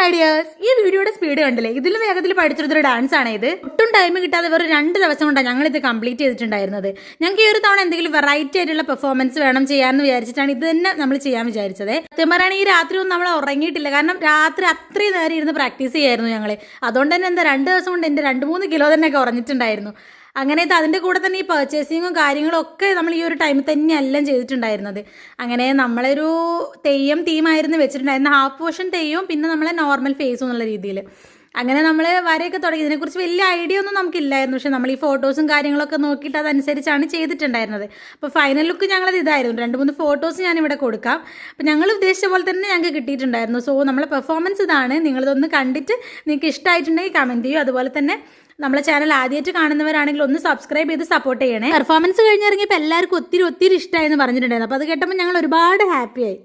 Ideas. ഈ വീഡിയോയുടെ speed കണ്ടില്ലേ? ഇതിലും വേഗത്തിൽ പഠിച്ചെടുത്തൊരു ഡാൻസ് ആണ് ഇത്. ഒട്ടും ടൈം കിട്ടാതെ വെറും 2 ദിവസം കൊണ്ടാണ് ഞങ്ങൾ ഇത് കംപ്ലീറ്റ് ചെയ്തിട്ടുണ്ടായിരുന്നത്. ഞങ്ങൾക്ക് ഈ ഒരു തവണ എന്തെങ്കിലും വെറൈറ്റി ആയിട്ടുള്ള പെർഫോമൻസ് വേണം ചെയ്യാമെന്ന് വിചാരിച്ചിട്ടാണ് ഇത് തന്നെ നമ്മൾ ചെയ്യാൻ വിചാരിച്ചത്. സത്യം പറയുകയാണെങ്കിൽ ഈ രാത്രി ഒന്നും നമ്മൾ ഉറങ്ങിയിട്ടില്ല. കാരണം രാത്രി അത്രയും നേരം ഇരുന്ന് പ്രാക്ടീസ് ചെയ്യായിരുന്നു ഞങ്ങൾ. അതുകൊണ്ട് തന്നെ 2 ദിവസം കൊണ്ട് എൻ്റെ 2-3 കിലോ തന്നെ കുറഞ്ഞിട്ടുണ്ടായിരുന്നു. അങ്ങനെ അതിൻ്റെ കൂടെ തന്നെ ഈ പർച്ചേസിങ്ങും കാര്യങ്ങളും ഒക്കെ നമ്മൾ ഈ ഒരു ടൈമിൽ തന്നെ എല്ലാം ചെയ്തിട്ടുണ്ടായിരുന്നത്. അങ്ങനെ നമ്മളൊരു തെയ്യം തീമായിരുന്നു വെച്ചിട്ടുണ്ടായിരുന്ന, ഹാഫ് പോർഷൻ തെയ്യവും പിന്നെ നമ്മളെ നോർമൽ ഫേസും എന്നുള്ള രീതിയിൽ. അങ്ങനെ നമ്മൾ വരെയൊക്കെ തുടങ്ങി. ഇതിനെക്കുറിച്ച് വലിയ ഐഡിയ ഒന്നും നമുക്കില്ലായിരുന്നു. പക്ഷെ നമ്മൾ ഈ ഫോട്ടോസും കാര്യങ്ങളൊക്കെ നോക്കിയിട്ട് അതനുസരിച്ചാണ് ചെയ്തിട്ടുണ്ടായിരുന്നത്. അപ്പോൾ ഫൈനൽ ലുക്ക് ഞങ്ങളത് ഇതായിരുന്നു. 2-3 ഫോട്ടോസ് ഞാനിവിടെ കൊടുക്കാം. അപ്പോൾ ഞങ്ങൾ ഉദ്ദേശിച്ച പോലെ തന്നെ ഞങ്ങൾക്ക് കിട്ടിയിട്ടുണ്ടായിരുന്നു. സോ നമ്മളെ പെർഫോമൻസ് ഇതാണ്. നിങ്ങളിതൊന്ന് കണ്ടിട്ട് നിങ്ങൾക്ക് ഇഷ്ടമായിട്ടുണ്ടെങ്കിൽ കമൻറ്റ് ചെയ്യൂ. അതുപോലെ തന്നെ നമ്മളെ ചാനൽ ആദ്യമായിട്ട് കാണുന്നവരാണെങ്കിൽ ഒന്ന് സബ്സ്ക്രൈബ് ചെയ്ത് സപ്പോർട്ട് ചെയ്യണേ. പെർഫോമൻസ് കഴിഞ്ഞിറങ്ങിയപ്പോൾ എല്ലാവർക്കും ഒത്തിരി ഇഷ്ടമായെന്ന് പറഞ്ഞിട്ടുണ്ടായിരുന്നു. അപ്പോൾ അത് കേട്ടപ്പോൾ ഞങ്ങൾ ഒരുപാട് ഹാപ്പിയായി.